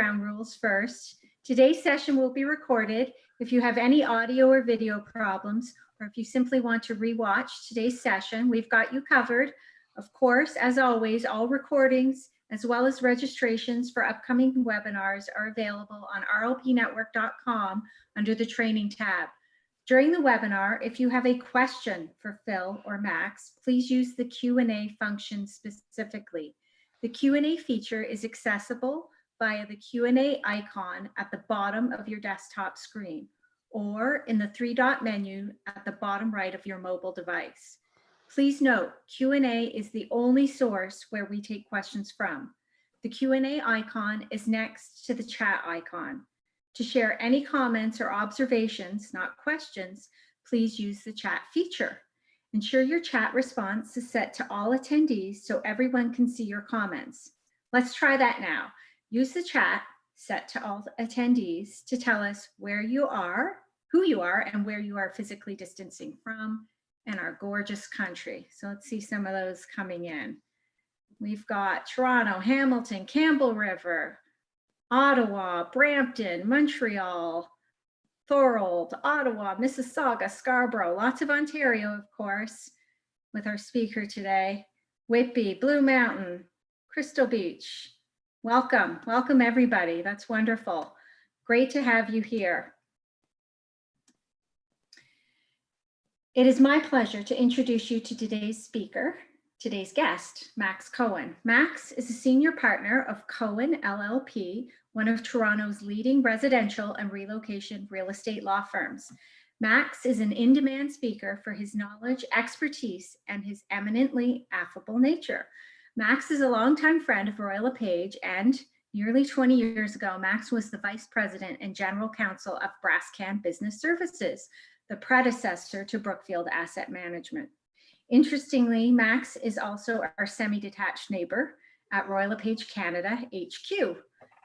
ground rules first. Today's session will be recorded. If you have any audio or video problems, or if you simply want to rewatch today's session, we've got you covered. Of course, as always, all recordings as well as registrations for upcoming webinars are available on rlpnetwork.com under the training tab. During the webinar, if you have a question for Phil or Max, please use the Q&A function specifically. The Q&A feature is accessible via the Q&A icon at the bottom of your desktop screen or in the three-dot menu at the bottom right of your mobile device. Please note, Q&A is the only source where we take questions from. The Q&A icon is next to the chat icon. To share any comments or observations, not questions, please use the chat feature. Ensure your chat response is set to all attendees so everyone can see your comments. Let's try that now. Use the chat set to all attendees to tell us where you are, who you are, and where you are physically distancing from in our gorgeous country. So let's see some of those coming in. We've got Toronto, Hamilton, Campbell River, Ottawa, Brampton, Montreal, Thorold, Ottawa, Mississauga, Scarborough, lots of Ontario, of course, with our speaker today, Whitby, Blue Mountain, Crystal Beach. Welcome, welcome everybody. That's wonderful. Great to have you here. It is my pleasure to introduce you to today's speaker, today's guest, Max Cohen. Max is a senior partner of Cohen LLP, one of Toronto's leading residential and relocation real estate law firms. Max is an in-demand speaker for his knowledge, expertise, and his eminently affable nature. Max is a longtime friend of Royal LePage, and nearly 20 years ago, Max was the vice president and general counsel of Brascan Business Services, the predecessor to Brookfield Asset Management. Interestingly, Max is also our semi-detached neighbor at Royal LePage Canada HQ.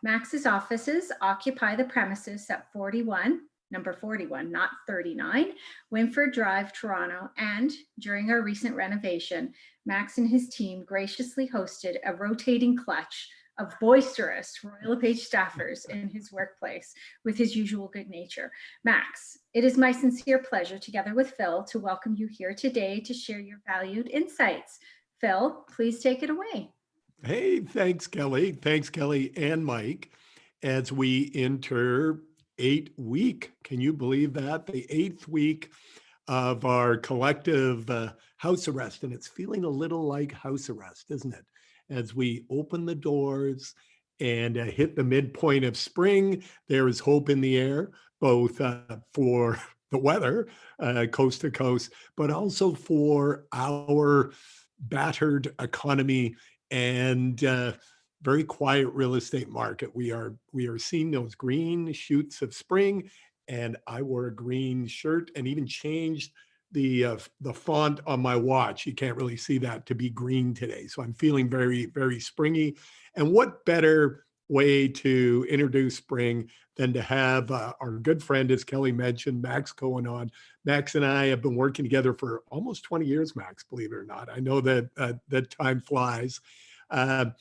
Max's offices occupy the premises at 41, number 41, not 39, Winford Drive, Toronto, and during our recent renovation, Max and his team graciously hosted a rotating clutch of boisterous Royal LePage staffers in his workplace with his usual good nature. Max, it is my sincere pleasure, together with Phil, to welcome you here today to share your valued insights. Phil, please take it away. Hey, thanks, Kelly. Thanks, Kelly and Mike. As we enter 8th week, can you believe that? The 8th week of our collective house arrest, and it's feeling a little like house arrest, isn't it? As we open the doors and hit the midpoint of spring, there is hope in the air, both for the weather, coast to coast, but also for our battered economy and very quiet real estate market. We are seeing those green shoots of spring, and I wore a green shirt and even changed the font on my watch. You can't really see that, to be green today. So I'm feeling very, very springy. And what better way to introduce spring than to have our good friend, as Kelly mentioned, Max Cohen on. Max and I have been working together for almost 20 years, Max, believe it or not. I know that that time flies. And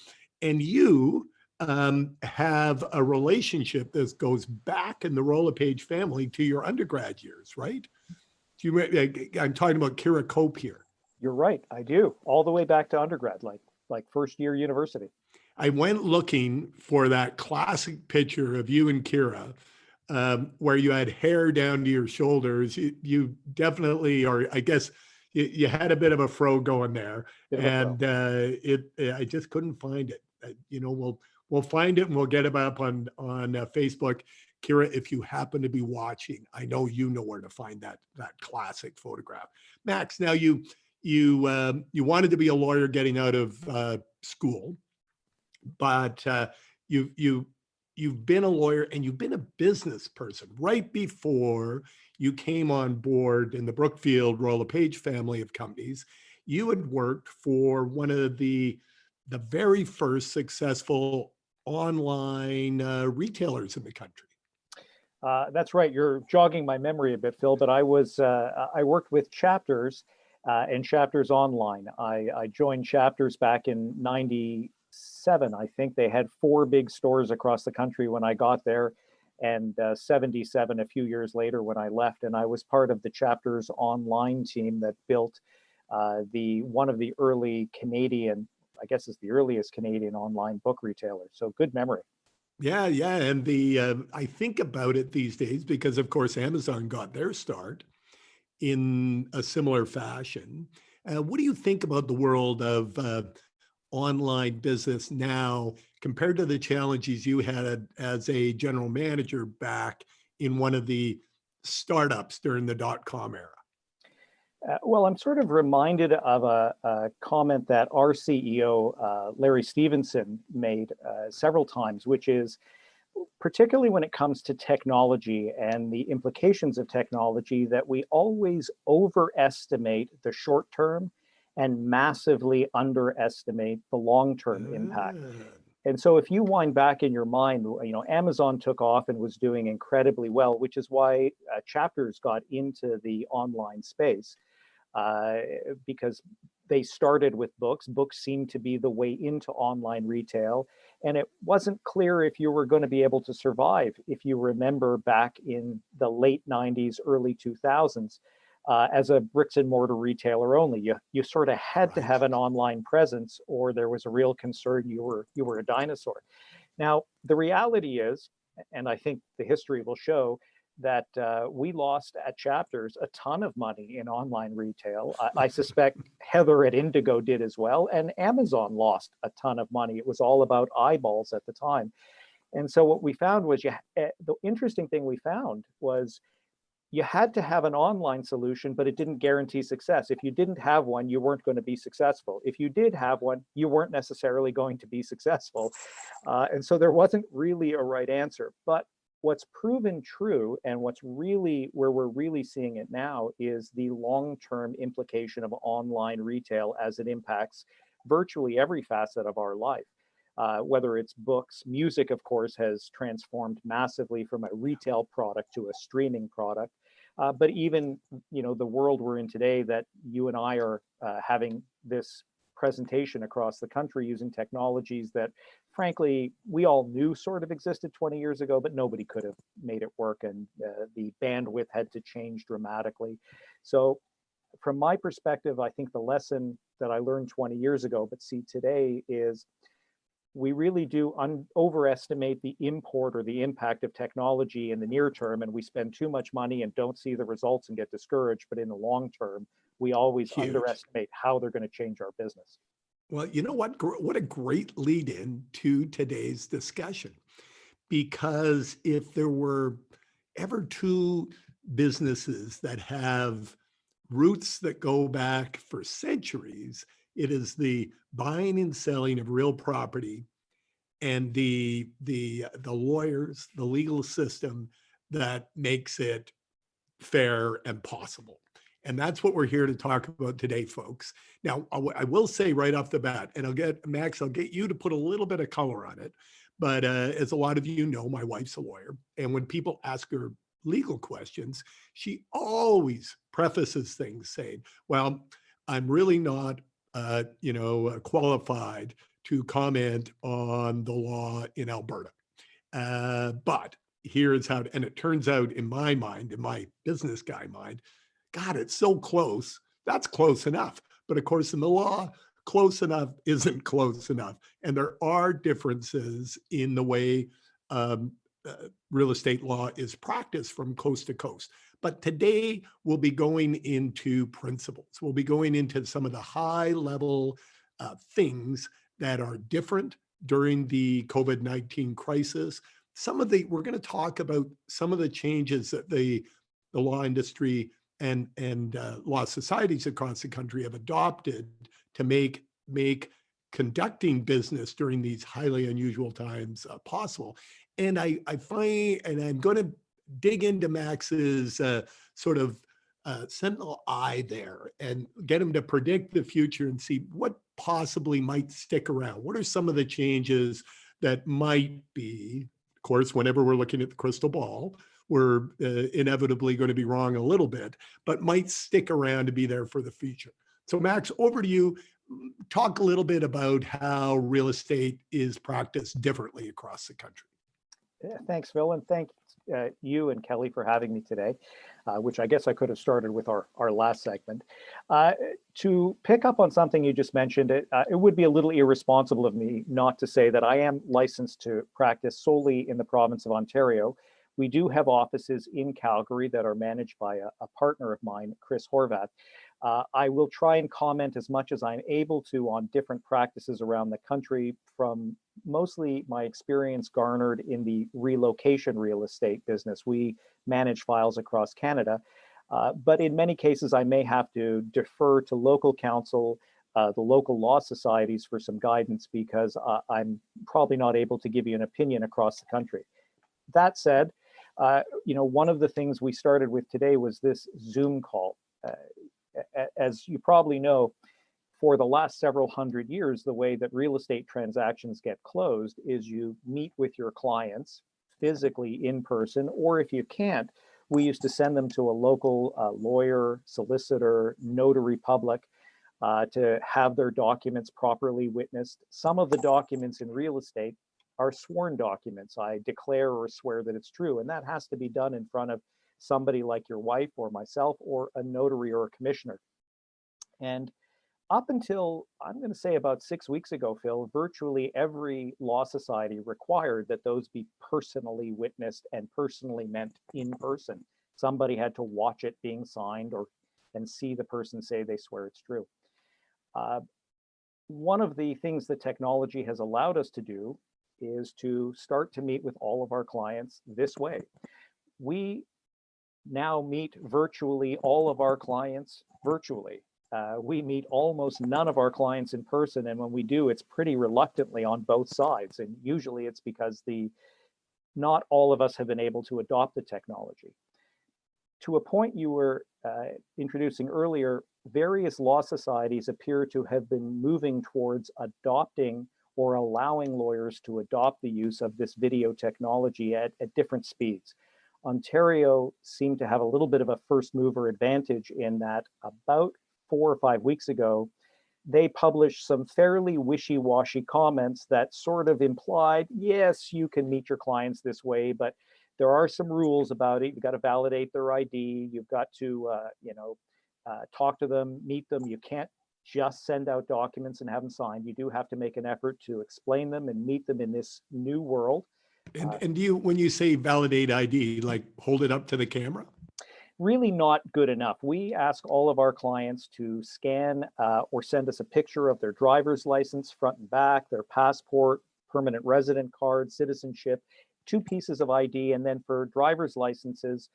you have a relationship that goes back in the Royal LePage family to your undergrad years, right? I'm talking about Kira Cope here. You're right, I do. All the way back to undergrad, like first year university. I went looking for that classic picture of you and Kira, where you had hair down to your shoulders. You definitely, or I guess you had a bit of a fro going there, and I just couldn't find it. We'll find it and we'll get it up on Facebook. Kira, if you happen to be watching, I know you know where to find that classic photograph. Max, now you wanted to be a lawyer getting out of school, but you've been a lawyer and you've been a business person right before you came on board in the Brookfield Royal LePage family of companies. You had worked for one of the very first successful online retailers in the country. That's right. You're jogging my memory a bit, Phil, but I worked with Chapters and Chapters Online. I joined Chapters back in 96 1977, I think they had 4 big stores across the country when I got there, and 77 a few years later when I left. And I was part of the chapter's online team that built the one of the early Canadian, I guess it's the earliest Canadian online book retailer. So good memory. Yeah, yeah. And I think about it these days because, of course, Amazon got their start in a similar fashion. What do you think about the world of online business now compared to the challenges you had as a general manager back in one of the startups during the dot-com era? Well, I'm sort of reminded of a comment that our CEO, Larry Stevenson, made several times, which is particularly when it comes to technology and the implications of technology, that we always overestimate the short term and massively underestimate the long-term impact. And so if you wind back in your mind, Amazon took off and was doing incredibly well, which is why Chapters got into the online space, because they started with books. Books seemed to be the way into online retail. And it wasn't clear if you were going to be able to survive. If you remember back in the late 90s, early 2000s, as a bricks and mortar retailer only, you sort of had to have an online presence, or there was a real concern you were a dinosaur. Now, the reality is, and I think the history will show, that we lost at Chapters a ton of money in online retail. I suspect Heather at Indigo did as well, and Amazon lost a ton of money. It was all about eyeballs at the time. And so what we found was, the interesting thing we found was you had to have an online solution, but it didn't guarantee success. If you didn't have one, you weren't going to be successful. If you did have one, you weren't necessarily going to be successful. And so there wasn't really a right answer. But what's proven true, and what's really where we're really seeing it now, is the long-term implication of online retail as it impacts virtually every facet of our life. Whether it's books, music, of course, has transformed massively from a retail product to a streaming product. But even, the world we're in today, that you and I are having this presentation across the country using technologies that, frankly, we all knew sort of existed 20 years ago, but nobody could have made it work, and the bandwidth had to change dramatically. So from my perspective, I think the lesson that I learned 20 years ago, but see today, is we really do overestimate the import or the impact of technology in the near term, and we spend too much money and don't see the results and get discouraged. But in the long term, we always underestimate how they're going to change our business. Well, you know what? What a great lead in to today's discussion. Because if there were ever two businesses that have roots that go back for centuries, it is the buying and selling of real property and the lawyers, the legal system that makes it fair and possible. And that's what we're here to talk about today, folks. Now, I will say right off the bat, and I'll get you to put a little bit of color on it. But as a lot of you know, my wife's a lawyer. And when people ask her legal questions, she always prefaces things saying, well, I'm really not, qualified to comment on the law in Alberta. But here's how, and it turns out in my mind, in my business guy mind, God, it's so close. That's close enough. But of course, in the law, close enough isn't close enough. And there are differences in the way real estate law is practiced from coast to coast. But today we'll be going into principles. We'll be going into some of the high level things that are different during the COVID-19 crisis. We're going to talk about some of the changes that the law industry and law societies across the country have adopted to make conducting business during these highly unusual times possible. And I find, and I'm going to dig into Max's sort of sentinel eye there and get him to predict the future and see what possibly might stick around. What are some of the changes that might be, of course, whenever we're looking at the crystal ball, we're inevitably going to be wrong a little bit, but might stick around to be there for the future. So Max, over to you. Talk a little bit about how real estate is practiced differently across the country. Yeah, thanks, Phil, and thank you and Kelly for having me today, which I guess I could have started with our last segment. To pick up on something you just mentioned, it would be a little irresponsible of me not to say that I am licensed to practice solely in the province of Ontario. We do have offices in Calgary that are managed by a partner of mine, Chris Horvath. I will try and comment as much as I'm able to on different practices around the country from mostly my experience garnered in the relocation real estate business. We manage files across Canada, but in many cases I may have to defer to local council, the local law societies for some guidance because I'm probably not able to give you an opinion across the country. That said, one of the things we started with today was this Zoom call. As you probably know, for the last several hundred years, the way that real estate transactions get closed is you meet with your clients physically in person, or if you can't, we used to send them to a local lawyer, solicitor, notary public to have their documents properly witnessed. Some of the documents in real estate are sworn documents. I declare or swear that it's true, and that has to be done in front of somebody like your wife or myself or a notary or a commissioner. And up until, I'm going to say about 6 weeks ago, Phil, virtually every law society required that those be personally witnessed and personally meant in person. Somebody had to watch it being signed and see the person say they swear it's true. One of the things that technology has allowed us to do is to start to meet with all of our clients this way. We now meet virtually all of our clients virtually. We meet almost none of our clients in person, and when we do, it's pretty reluctantly on both sides. And usually it's because not all of us have been able to adopt the technology. To a point you were introducing earlier, various law societies appear to have been moving towards adopting or allowing lawyers to adopt the use of this video technology at different speeds. Ontario seemed to have a little bit of a first mover advantage in that about 4 or 5 weeks ago, they published some fairly wishy-washy comments that sort of implied, yes, you can meet your clients this way, but there are some rules about it. You've got to validate their ID. You've got to, talk to them, meet them. You can't just send out documents and have them signed. You do have to make an effort to explain them and meet them in this new world. And do you, when you say validate ID, like hold it up to the camera? Really not good enough. We ask all of our clients to scan or send us a picture of their driver's license, front and back, their passport, permanent resident card, citizenship, 2 pieces of ID, and then for driver's licenses,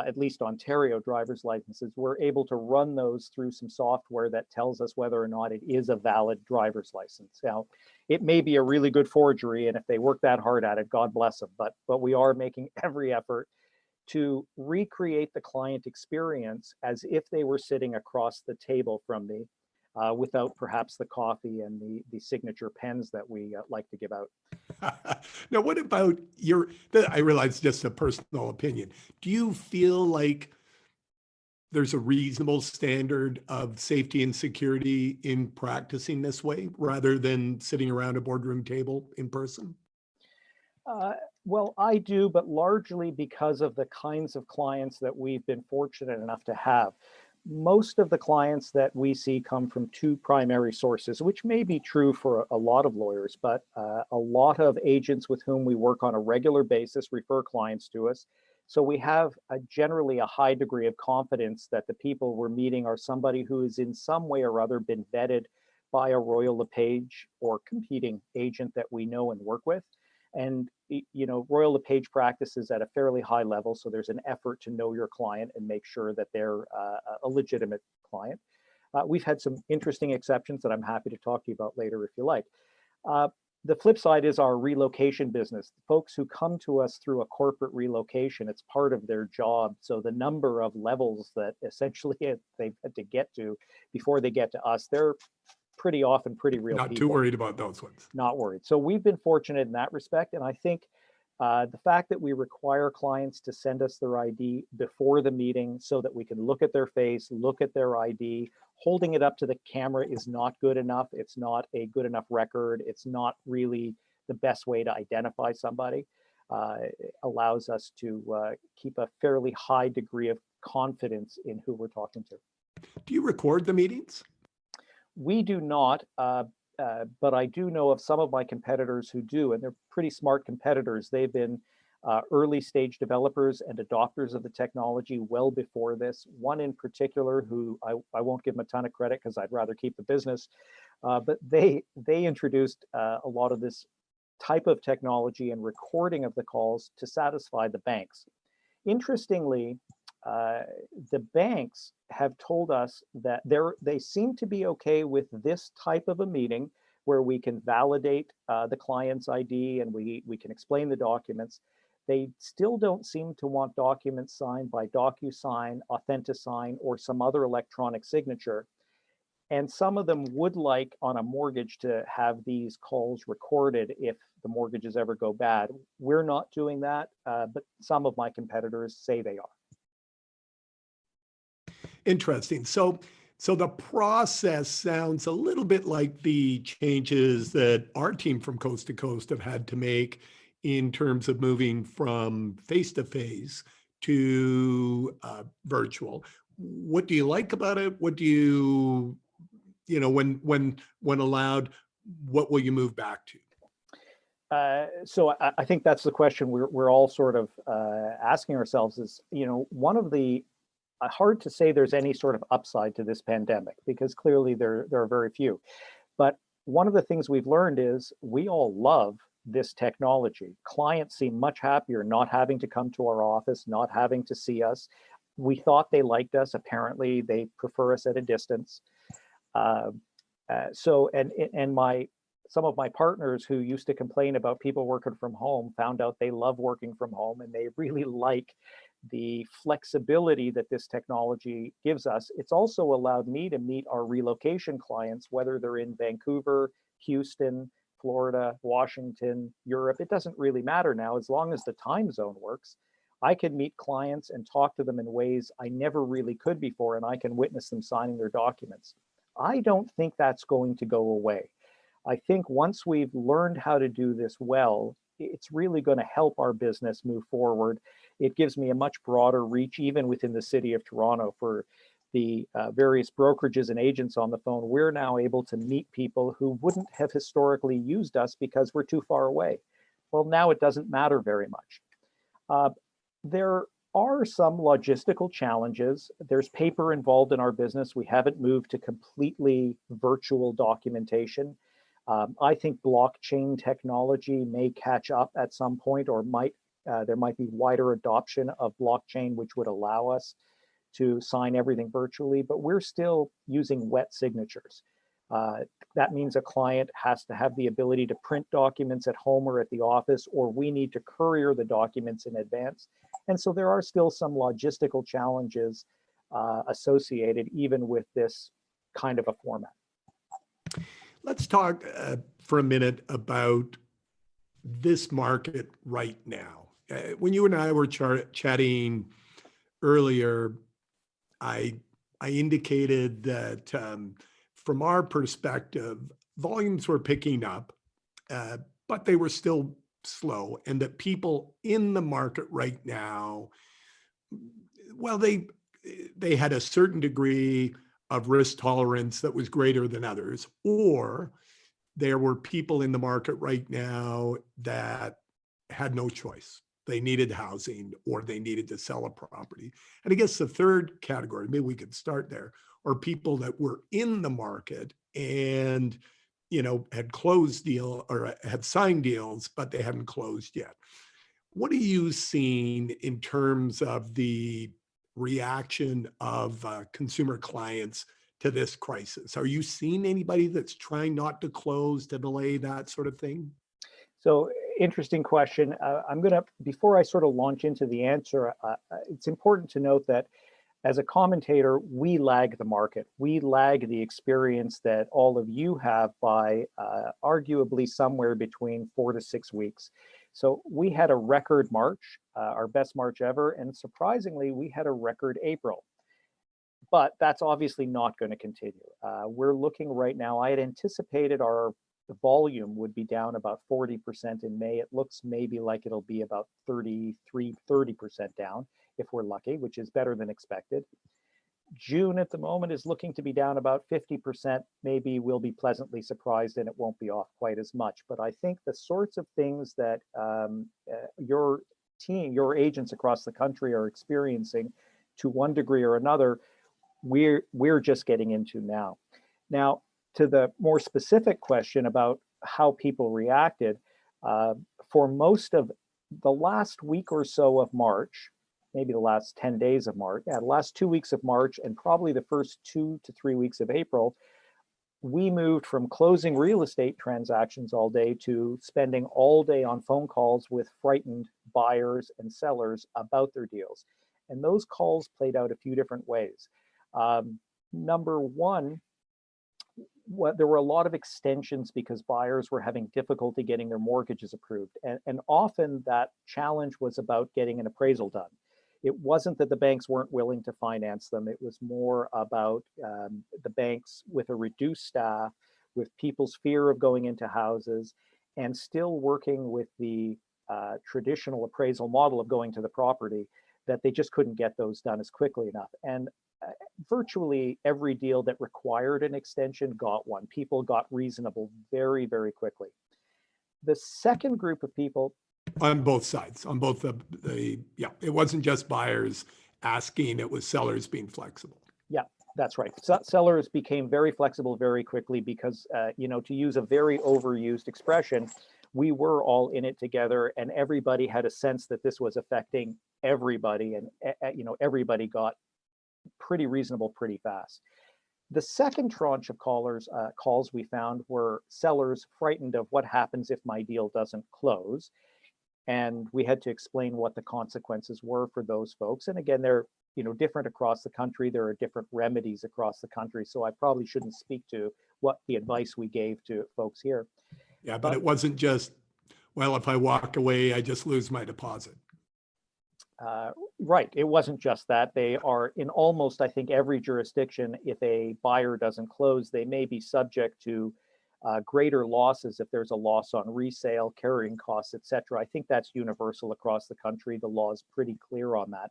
at least Ontario driver's licenses, we're able to run those through some software that tells us whether or not it is a valid driver's license. Now, it may be a really good forgery, and if they work that hard at it, God bless them, but we are making every effort to recreate the client experience as if they were sitting across the table from me without perhaps the coffee and the signature pens that we like to give out. Now, what about I realize it's just a personal opinion. Do you feel like there's a reasonable standard of safety and security in practicing this way rather than sitting around a boardroom table in person? Well, I do, but largely because of the kinds of clients that we've been fortunate enough to have. Most of the clients that we see come from 2 primary sources, which may be true for a lot of lawyers, but a lot of agents with whom we work on a regular basis refer clients to us. So we have generally a high degree of confidence that the people we're meeting are somebody who has in some way or other been vetted by a Royal LePage or competing agent that we know and work with. And Royal LePage practices at a fairly high level, so there's an effort to know your client and make sure that they're a legitimate client. We've had some interesting exceptions that I'm happy to talk to you about later if you like. The flip side is our relocation business. Folks who come to us through a corporate relocation, it's part of their job. So the number of levels that essentially they've had to get to before they get to us, they're pretty often pretty real people. Not too worried about those ones. Not worried. So we've been fortunate in that respect. And I think the fact that we require clients to send us their ID before the meeting so that we can look at their face, look at their ID, holding it up to the camera is not good enough. It's not a good enough record. It's not really the best way to identify somebody. It allows us to keep a fairly high degree of confidence in who we're talking to. Do you record the meetings? We do not, but I do know of some of my competitors who do, and they're pretty smart competitors. They've been early stage developers and adopters of the technology well before this. One in particular, who I won't give them a ton of credit because I'd rather keep the business, but they introduced a lot of this type of technology and recording of the calls to satisfy the banks. Interestingly, the banks have told us that they seem to be okay with this type of a meeting where we can validate the client's ID and we can explain the documents. They still don't seem to want documents signed by DocuSign, AuthentiSign, or some other electronic signature. And some of them would like on a mortgage to have these calls recorded if the mortgages ever go bad. We're not doing that, but some of my competitors say they are. Interesting. So the process sounds a little bit like the changes that our team from Coast to Coast have had to make in terms of moving from face-to-face to virtual. What do you like about it? What do you when allowed, what will you move back to? So I think that's the question we're all sort of asking ourselves is, one of the, hard to say there's any sort of upside to this pandemic because clearly there are very few. But one of the things we've learned is we all love this technology. Clients seem much happier not having to come to our office, not having to see us. We thought they liked us. Apparently they prefer us at a distance. Some of my partners who used to complain about people working from home found out they love working from home and they really like the flexibility that this technology gives us. It's also allowed me to meet our relocation clients, whether they're in Vancouver, Houston, Florida, Washington, Europe. It doesn't really matter now as long as the time zone works. I can meet clients and talk to them in ways I never really could before, and I can witness them signing their documents. I don't think that's going to go away. I think once we've learned how to do this well, it's really going to help our business move forward. It gives me a much broader reach, even within the city of Toronto. For the various brokerages and agents on the phone, we're now able to meet people who wouldn't have historically used us because we're too far away. Well, now it doesn't matter very much. There are some logistical challenges. There's paper involved in our business. We haven't moved to completely virtual documentation. I think blockchain technology may catch up at some point, or there might be wider adoption of blockchain, which would allow us to sign everything virtually, but we're still using wet signatures. That means a client has to have the ability to print documents at home or at the office, or we need to courier the documents in advance. And so there are still some logistical challenges associated even with this kind of a format. Let's talk for a minute about this market right now. When you and I were chatting earlier, I indicated that from our perspective, volumes were picking up, but they were still slow, and that people in the market right now, well, they had a certain degree of risk tolerance that was greater than others, or there were people in the market right now that had no choice. They needed housing or they needed to sell a property. And I guess the third category, maybe we could start there, are people that were in the market and had closed deal or had signed deals, but they hadn't closed yet. What are you seeing in terms of the reaction of consumer clients to this crisis? Are you seeing anybody that's trying not to close, to delay, that sort of thing? So interesting question. Before I sort of launch into the answer, it's important to note that as a commentator, we lag the market. We lag the experience that all of you have by arguably somewhere between 4 to 6 weeks. So we had a record March, our best March ever, and surprisingly, we had a record April. But that's obviously not going to continue. We're looking right now, I had anticipated our volume would be down about 40% in May. It looks maybe like it'll be about 30% down if we're lucky, which is better than expected. June at the moment is looking to be down about 50%. Maybe we'll be pleasantly surprised and it won't be off quite as much. But I think the sorts of things that your team, your agents across the country are experiencing to one degree or another, we're just getting into now. Now, to the more specific question about how people reacted, for most of the last week or so of March, maybe the last 10 days of March, the last 2 weeks of March, and probably the first 2 to 3 weeks of April, we moved from closing real estate transactions all day to spending all day on phone calls with frightened buyers and sellers about their deals. And those calls played out a few different ways. Number one, there were a lot of extensions because buyers were having difficulty getting their mortgages approved. And often that challenge was about getting an appraisal done. It wasn't that the banks weren't willing to finance them. It was more about the banks with a reduced staff, with people's fear of going into houses, and still working with the traditional appraisal model of going to the property, that they just couldn't get those done as quickly enough. And virtually every deal that required an extension got one. People got reasonable very, very quickly. The second group of people, on both sides, on both yeah, it wasn't just buyers asking, it was sellers being flexible. Yeah, that's right. Sellers became very flexible very quickly because, you know, to use a very overused expression, we were all in it together and everybody had a sense that this was affecting everybody, and, you know, everybody got pretty reasonable pretty fast. The second tranche of calls we found were sellers frightened of what happens if my deal doesn't close. And we had to explain what the consequences were for those folks. And again, they're, you know, different across the country. There are different remedies across the country. So I probably shouldn't speak to what the advice we gave to folks here. Yeah, but it wasn't just, well, if I walk away, I just lose my deposit. Right. It wasn't just that. They are in almost, I think, every jurisdiction, if a buyer doesn't close, they may be subject to greater losses if there's a loss on resale, carrying costs, etc. I think that's universal across the country. The law is pretty clear on that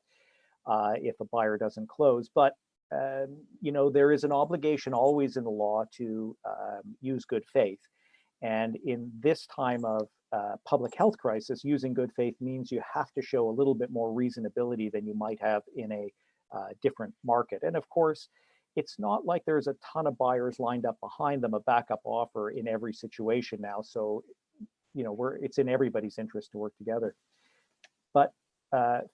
if a buyer doesn't close. But, you know, there is an obligation always in the law to use good faith. And in this time of public health crisis, using good faith means you have to show a little bit more reasonability than you might have in a different market. And of course, it's not like there's a ton of buyers lined up behind them, a backup offer in every situation now. So, you know, it's in everybody's interest to work together. But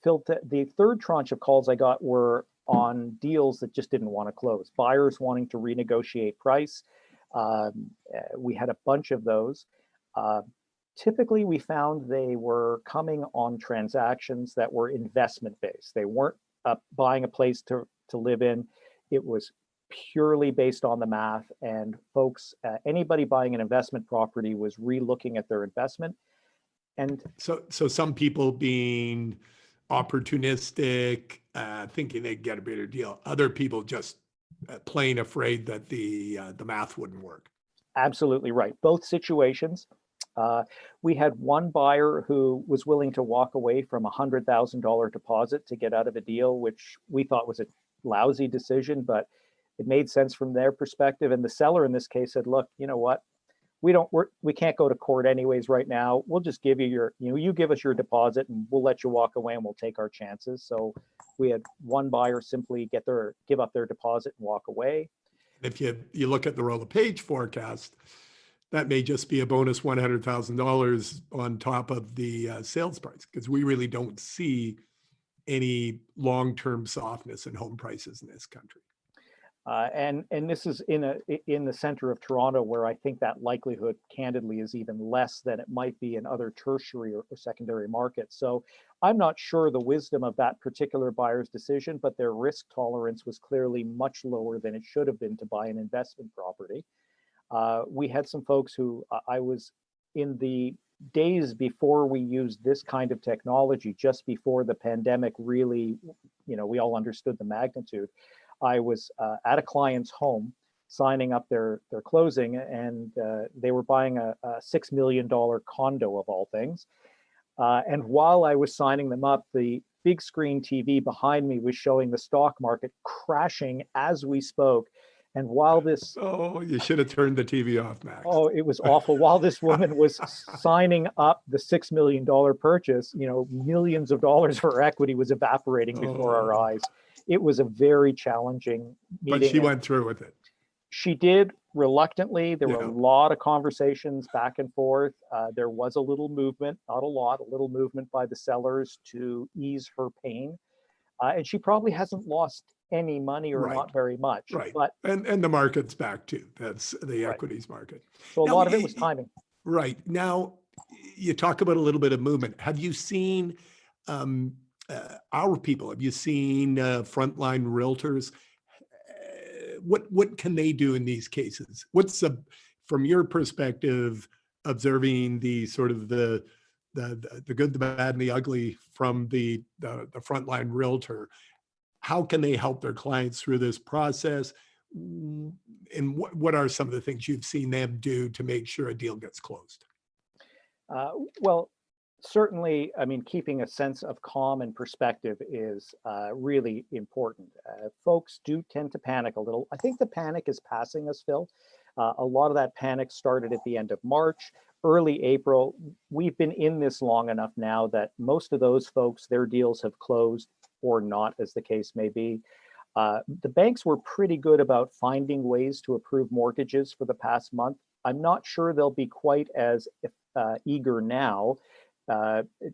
Phil, the third tranche of calls I got were on deals that just didn't want to close. Buyers wanting to renegotiate price. We had a bunch of those. Typically, we found they were coming on transactions that were investment based. They weren't buying a place to live in. It was purely based on the math, and folks, anybody buying an investment property was re-looking at their investment. And so some people being opportunistic, thinking they'd get a better deal. Other people just plain afraid that the math wouldn't work. Absolutely right. Both situations. We had one buyer who was willing to walk away from a $100,000 deposit to get out of a deal, which we thought was a lousy decision, but it made sense from their perspective. And the seller in this case said, look, you know what? We can't go to court anyways right now. We'll just give you you give us your deposit and we'll let you walk away and we'll take our chances. So we had one buyer simply give up their deposit and walk away. If you look at the roll of page forecast, that may just be a bonus $100,000 on top of the sales price, because we really don't see any long-term softness in home prices in this country. And this is in the center of Toronto, where I think that likelihood, candidly, is even less than it might be in other tertiary or secondary markets. So I'm not sure the wisdom of that particular buyer's decision, but their risk tolerance was clearly much lower than it should have been to buy an investment property. We had some folks who I was in the days before we used this kind of technology, just before the pandemic really, you know, we all understood the magnitude. I was at a client's home signing up their closing, and they were buying a $6 million condo of all things. And while I was signing them up, the big screen TV behind me was showing the stock market crashing as we spoke. And while this, Oh, you should have turned the TV off, Max. oh, it was awful. While this woman was signing up the $6 million purchase, millions of dollars for her equity was evaporating before our eyes. It was a very challenging meeting. But she went through with it. She did reluctantly. There were Yeah. a lot of conversations back and forth. There was a little movement, not a lot, a little movement by the sellers to ease her pain. And she probably hasn't lost any money or Right. not very much. Right. But And the market's back too. That's the Right. equities market. so a Now, lot of it was timing. Right. Now, you talk about a little bit of movement. Have you seen our people? Have you seen frontline realtors? What can they do in these cases? What's from your perspective, observing the sort of the good, the bad, and the ugly from the frontline realtor? How can they help their clients through this process? And what are some of the things you've seen them do to make sure a deal gets closed? Well, certainly, I mean, keeping a sense of calm and perspective is really important. Folks do tend to panic a little. I think the panic is passing us, Phil. A lot of that panic started at the end of March, early April. We've been in this long enough now that most of those folks, their deals have closed or not, as the case may be. The banks were pretty good about finding ways to approve mortgages for the past month. I'm not sure they'll be quite as eager now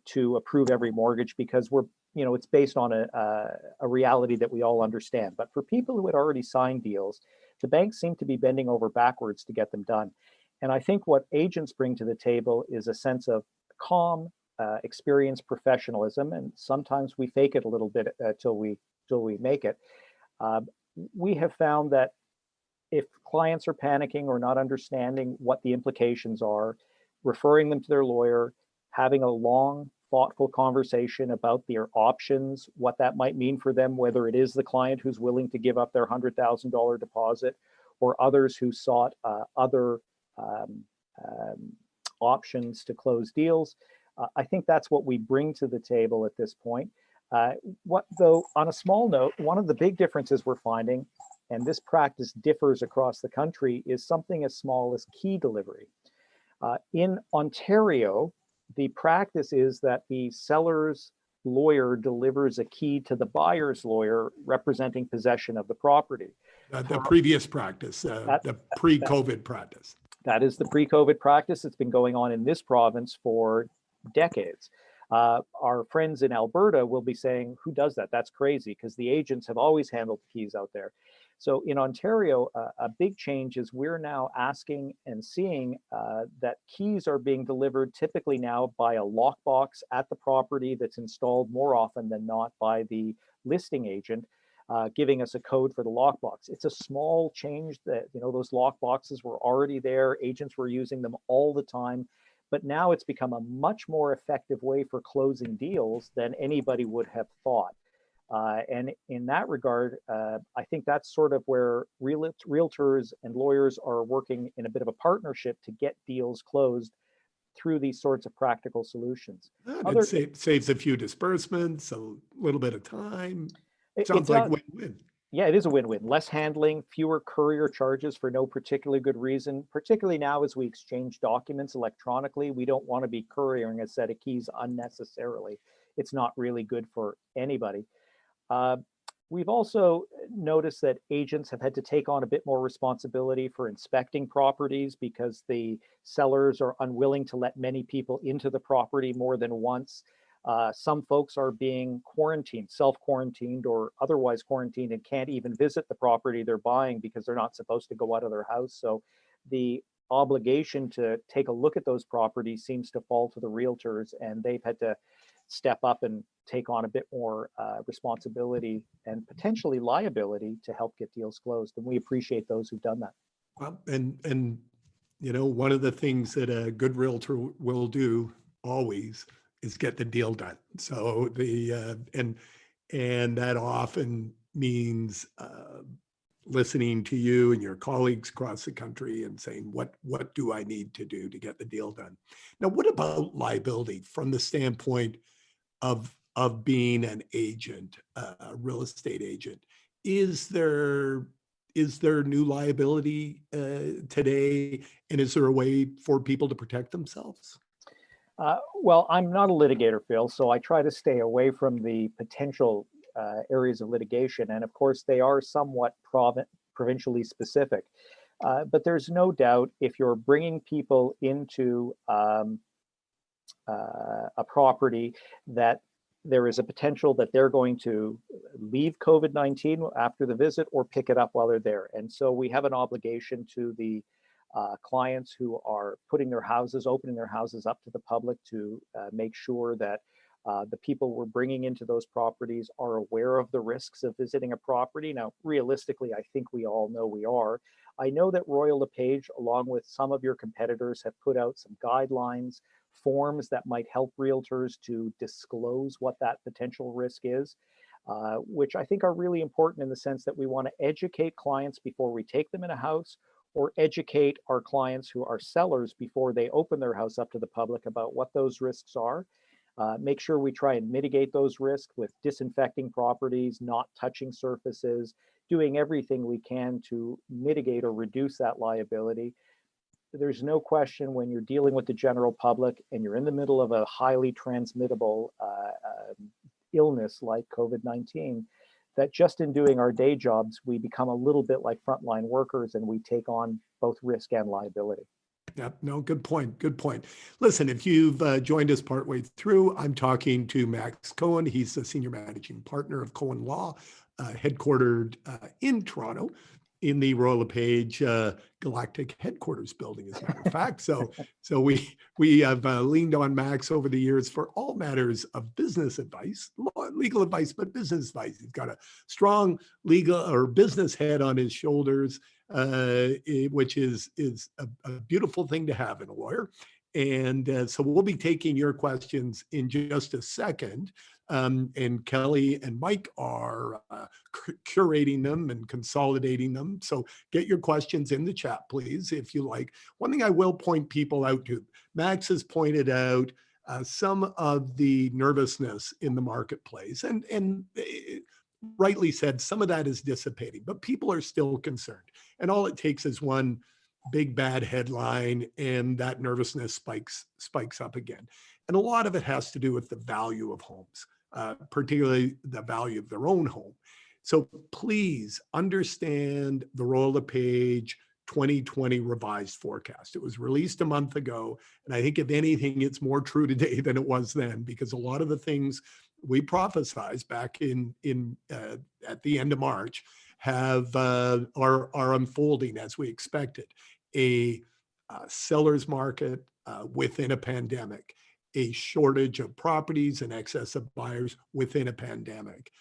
to approve every mortgage, because it's based on a reality that we all understand. But for people who had already signed deals, the banks seem to be bending over backwards to get them done. And I think what agents bring to the table is a sense of calm, experience, professionalism, and sometimes we fake it a little bit till we make it. We have found that if clients are panicking or not understanding what the implications are, referring them to their lawyer, having a long, thoughtful conversation about their options, what that might mean for them, whether it is the client who's willing to give up their $100,000 deposit or others who sought other options to close deals. I think that's what we bring to the table at this point. Though, on a small note, one of the big differences we're finding, and this practice differs across the country, is something as small as key delivery. In Ontario, the practice is that the seller's lawyer delivers a key to the buyer's lawyer representing possession of the property. The previous practice, the pre-COVID practice. That is the pre-COVID practice. It's been going on in this province for decades. Our friends in Alberta will be saying, who does that? That's crazy, because the agents have always handled the keys out there. So in Ontario, a big change is we're now asking and seeing that keys are being delivered typically now by a lockbox at the property that's installed more often than not by the listing agent, giving us a code for the lockbox. It's a small change that, those lockboxes were already there. Agents were using them all the time. But now it's become a much more effective way for closing deals than anybody would have thought. And in that regard, I think that's sort of where realtors and lawyers are working in a bit of a partnership to get deals closed through these sorts of practical solutions. It saves a few disbursements, a little bit of time. Sounds like win-win. Yeah, it is a win-win. Less handling, fewer courier charges for no particularly good reason. Particularly now as we exchange documents electronically, we don't want to be couriering a set of keys unnecessarily. It's not really good for anybody. We've also noticed that agents have had to take on a bit more responsibility for inspecting properties because the sellers are unwilling to let many people into the property more than once. Some folks are being quarantined, self-quarantined or otherwise quarantined, and can't even visit the property they're buying because they're not supposed to go out of their house. So the obligation to take a look at those properties seems to fall to the realtors, and they've had to step up and take on a bit more responsibility and potentially liability to help get deals closed. And we appreciate those who've done that. Well, and one of the things that a good realtor will do always is get the deal done. So and that often means listening to you and your colleagues across the country and saying, what do I need to do to get the deal done? Now, what about liability from the standpoint of being an agent, a real estate agent? Is there new liability today, and is there a way for people to protect themselves? Well, I'm not a litigator, Phil, so I try to stay away from the potential areas of litigation. And of course, they are somewhat provincially specific. But there's no doubt if you're bringing people into a property that there is a potential that they're going to leave COVID-19 after the visit or pick it up while they're there. And so we have an obligation to the clients who are opening their houses up to the public to make sure that the people we're bringing into those properties are aware of the risks of visiting a property. Now, realistically, I think we all know we are. I know that Royal LePage, along with some of your competitors, have put out some guidelines, forms that might help realtors to disclose what that potential risk is, which I think are really important in the sense that we want to educate clients before we take them in a house, or educate our clients who are sellers before they open their house up to the public about what those risks are. Make sure we try and mitigate those risks with disinfecting properties, not touching surfaces, doing everything we can to mitigate or reduce that liability. There's no question when you're dealing with the general public and you're in the middle of a highly transmittable illness like COVID-19, that just in doing our day jobs, we become a little bit like frontline workers and we take on both risk and liability. Yep. No, good point. Good point. Listen, if you've joined us partway through, I'm talking to Max Cohen. He's the senior managing partner of Cohen Law, headquartered in Toronto in the Royal LePage Galactic headquarters building, as a matter of fact. So we have leaned on Max over the years for all matters of business advice, legal advice, but business advice. He's got a strong legal or business head on his shoulders, which is a beautiful thing to have in a lawyer. And so we'll be taking your questions in just a second. And Kelly and Mike are curating them and consolidating them. So get your questions in the chat, please, if you like. One thing I will point people out to, Max has pointed out some of the nervousness in the marketplace, and rightly said, some of that is dissipating, but people are still concerned. And all it takes is one big bad headline and that nervousness spikes up again. And a lot of it has to do with the value of homes, particularly the value of their own home. So please understand the Royal LePage 2020 revised forecast. It was released a month ago. And I think if anything, it's more true today than it was then, because a lot of the things we prophesized back at the end of March are unfolding as we expected. A seller's market within a pandemic, a shortage of properties and excess of buyers within a pandemic.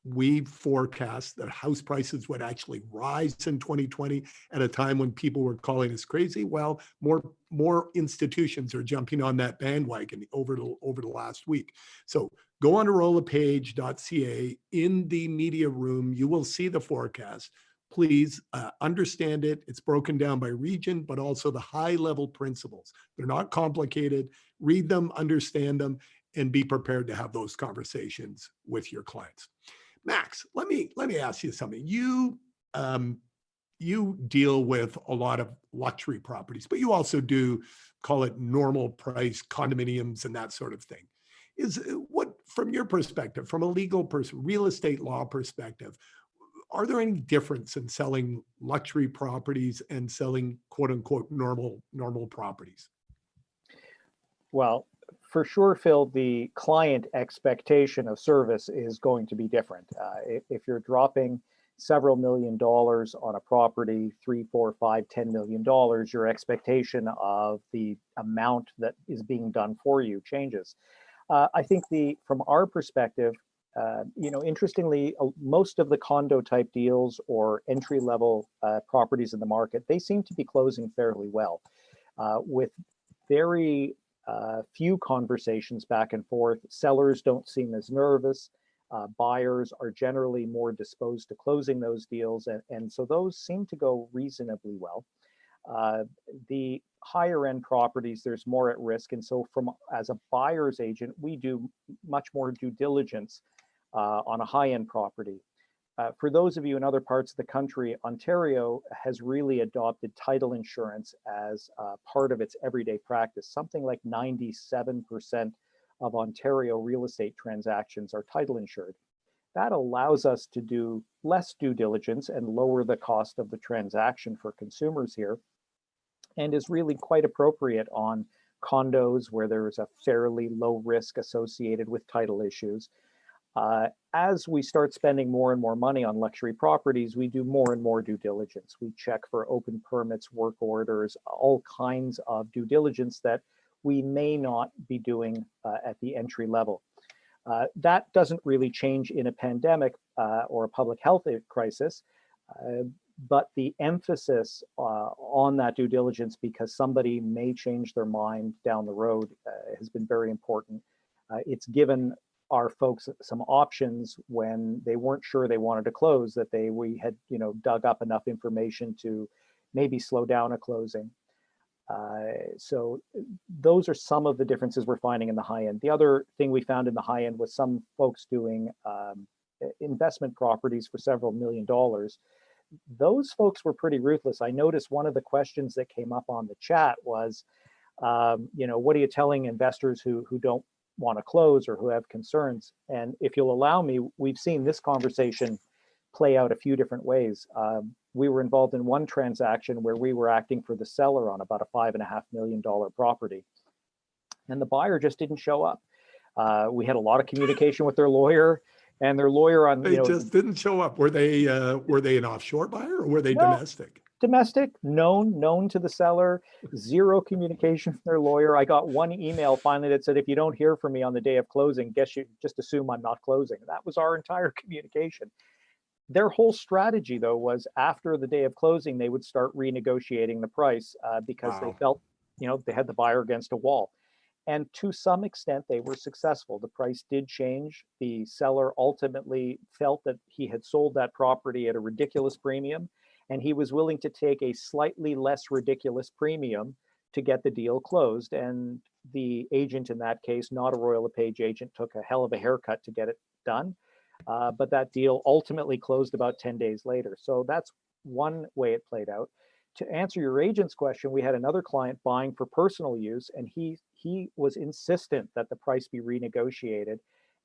We forecast that house prices would actually rise in 2020 at a time when people were calling us crazy. Well, more institutions are jumping on that bandwagon over the last week. So go on to royallepage.ca. In the media room, you will see the forecast. Please understand it. It's broken down by region, but also the high level principles. They're not complicated. Read them, understand them, and be prepared to have those conversations with your clients. Max, let me ask you something. You deal with a lot of luxury properties, but you also do, call it normal price condominiums and that sort of thing. What, from your perspective, from a legal real estate law perspective, are there any difference in selling luxury properties and selling quote unquote normal properties? Well, for sure, Phil, the client expectation of service is going to be different. If you're dropping several $1 million on a property, $3, $4, $5, $10 million, your expectation of the amount that is being done for you changes. I think from our perspective, interestingly, most of the condo type deals or entry level properties in the market, they seem to be closing fairly well, with very few conversations back and forth. Sellers don't seem as nervous. Buyers are generally more disposed to closing those deals, and so those seem to go reasonably well. The higher end properties, there's more at risk, and so as a buyer's agent, we do much more due diligence on a high end property. For those of you in other parts of the country, Ontario has really adopted title insurance as part of its everyday practice. Something like 97% of Ontario real estate transactions are title insured. That allows us to do less due diligence and lower the cost of the transaction for consumers here, and is really quite appropriate on condos where there is a fairly low risk associated with title issues. As we start spending more and more money on luxury properties, we do more and more due diligence. We check for open permits, work orders, all kinds of due diligence that we may not be doing at the entry level. That doesn't really change in a pandemic or a public health crisis, but the emphasis on that due diligence, because somebody may change their mind down the road, has been very important. It's given our folks some options when they weren't sure they wanted to close, that we had dug up enough information to maybe slow down a closing. So those are some of the differences we're finding in the high end. The other thing we found in the high end was some folks doing investment properties for several $1 million. Those folks were pretty ruthless. I noticed one of the questions that came up on the chat was, what are you telling investors who don't want to close or who have concerns? And if you'll allow me, we've seen this conversation play out a few different ways. We were involved in one transaction where we were acting for the seller on about a $5.5 million property, and the buyer just didn't show up. We had a lot of communication with their lawyer, and their lawyer on They just didn't show up. Were they an offshore buyer, or were they domestic? Domestic, known to the seller, zero communication from their lawyer. I got one email finally that said, if you don't hear from me on the day of closing, guess you just assume I'm not closing. That was our entire communication. Their whole strategy, though, was after the day of closing, they would start renegotiating the price because they felt, they had the buyer against a wall. And to some extent, they were successful. The price did change. The seller ultimately felt that he had sold that property at a ridiculous premium, and he was willing to take a slightly less ridiculous premium to get the deal closed. And the agent in that case, not a Royal LePage agent, took a hell of a haircut to get it done. But that deal ultimately closed about 10 days later. So that's one way it played out. To answer your agent's question, we had another client buying for personal use, and he was insistent that the price be renegotiated.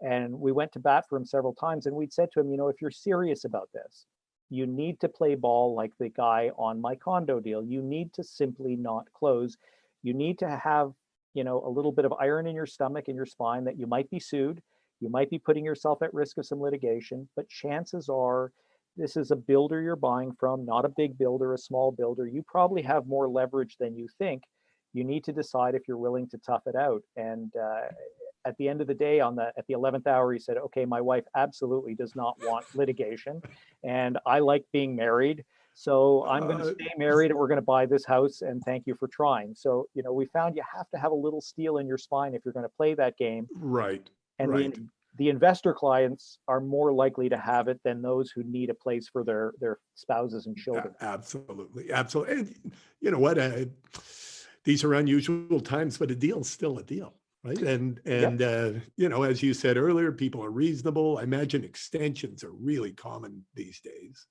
And we went to bat for him several times, and we'd said to him, if you're serious about this, you need to play ball like the guy on my condo deal. You need to simply not close. You need to have, a little bit of iron in your stomach and your spine that you might be sued. You might be putting yourself at risk of some litigation, but chances are this is a builder you're buying from, not a big builder, a small builder. You probably have more leverage than you think. You need to decide if you're willing to tough it out. And at the end of the day, at the 11th hour, he said, okay, my wife absolutely does not want litigation, and I like being married. So I'm going to stay married, and we're going to buy this house, and thank you for trying. So, we found you have to have a little steel in your spine if you're going to play that game. Right. And right. The investor clients are more likely to have it than those who need a place for their spouses and children. Absolutely. And you know what? These are unusual times, but a deal's still a deal, right? And Yep. As you said earlier, people are reasonable. I imagine extensions are really common these days.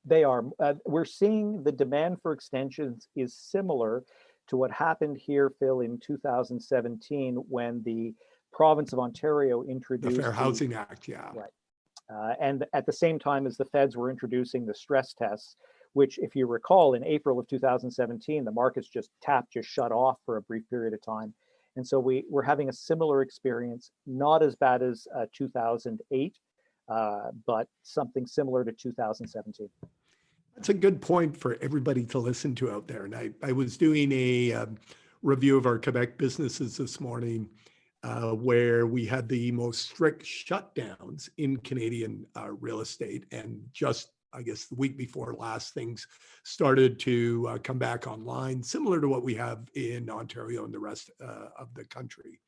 They are. We're seeing the demand for extensions is similar to what happened here, Phil, in 2017 when the province of Ontario introduced the Fair Housing Act, yeah. Right. And at the same time as the feds were introducing the stress tests, which, if you recall, in April of 2017, the markets just shut off for a brief period of time. And so we're having a similar experience, not as bad as 2008, but something similar to 2017. That's a good point for everybody to listen to out there. And I was doing a review of our Quebec businesses this morning, where we had the most strict shutdowns in Canadian real estate. And just, I guess, the week before last, things started to come back online, similar to what we have in Ontario and the rest of the country.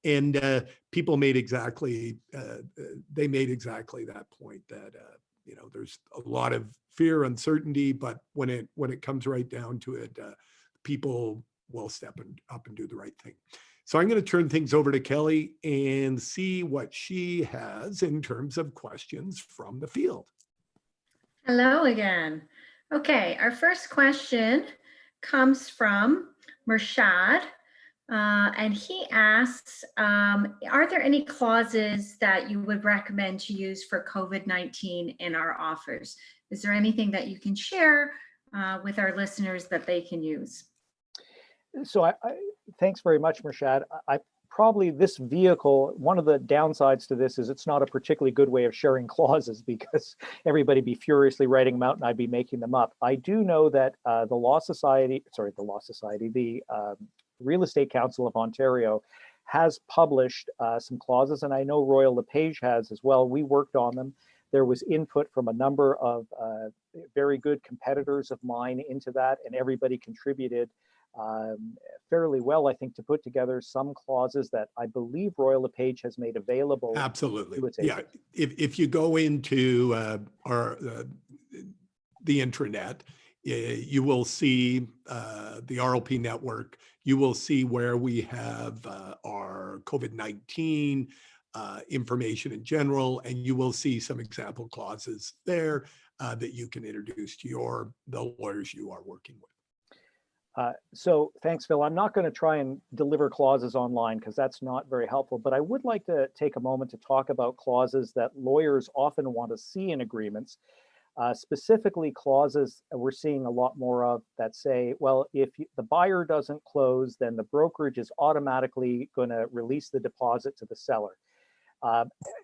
And people made exactly, they made exactly that point that, there's a lot of fear, uncertainty, but when it comes right down to it, people will step up and do the right thing. So I'm going to turn things over to Kelly and see what she has in terms of questions from the field. Hello again. Okay, our first question comes from Murshad, and he asks, are there any clauses that you would recommend to use for COVID-19 in our offers? Is there anything that you can share with our listeners that they can use? So thanks very much, Murshad. I probably this vehicle, one of the downsides to this is it's not a particularly good way of sharing clauses because everybody be furiously writing them out and I'd be making them up. I do know that the Real Estate Council of Ontario has published some clauses, and I know Royal LePage has as well. We worked on them. There was input from a number of very good competitors of mine into that, and everybody contributed fairly well, I think, to put together some clauses that I believe Royal LePage has made available. Absolutely. Yeah. If you go into the intranet, you will see the RLP network. You will see where we have our COVID-19 information in general, and you will see some example clauses there that you can introduce to the lawyers you are working with. So thanks, Phil. I'm not going to try and deliver clauses online because that's not very helpful, but I would like to take a moment to talk about clauses that lawyers often want to see in agreements, specifically clauses we're seeing a lot more of that say, well, if the buyer doesn't close, then the brokerage is automatically going to release the deposit to the seller.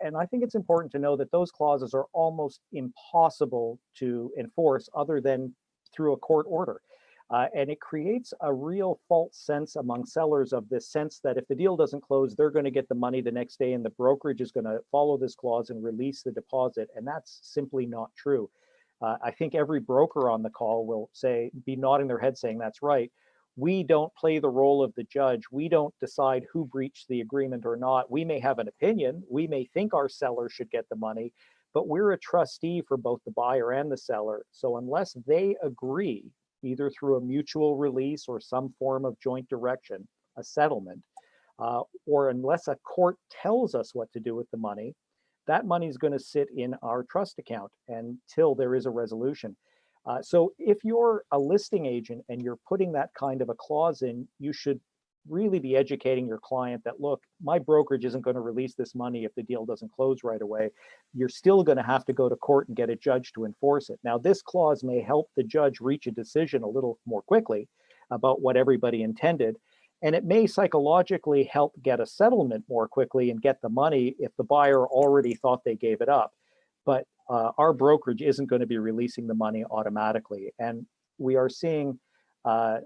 And I think it's important to know that those clauses are almost impossible to enforce other than through a court order. And it creates a real false sense among sellers of this sense that if the deal doesn't close, they're going to get the money the next day and the brokerage is going to follow this clause and release the deposit. And that's simply not true. I think every broker on the call will be nodding their head saying that's right. We don't play the role of the judge. We don't decide who breached the agreement or not. We may have an opinion. We may think our seller should get the money, but we're a trustee for both the buyer and the seller. So unless they agree, either through a mutual release or some form of joint direction, a settlement, or unless a court tells us what to do with the money, that money is going to sit in our trust account until there is a resolution. So if you're a listing agent and you're putting that kind of a clause in, you should really be educating your client that, look, my brokerage isn't going to release this money if the deal doesn't close right away. You're still going to have to go to court and get a judge to enforce it. Now, this clause may help the judge reach a decision a little more quickly about what everybody intended, and it may psychologically help get a settlement more quickly and get the money if the buyer already thought they gave it up. But our brokerage isn't going to be releasing the money automatically. And we are seeing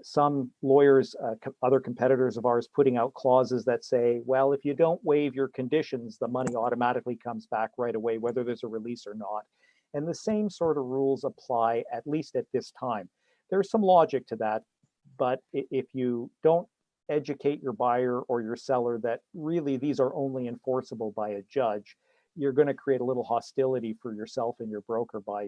some lawyers, other competitors of ours, putting out clauses that say, well, if you don't waive your conditions, the money automatically comes back right away, whether there's a release or not. And the same sort of rules apply, at least at this time. There's some logic to that, but if you don't educate your buyer or your seller that really these are only enforceable by a judge, you're going to create a little hostility for yourself and your broker by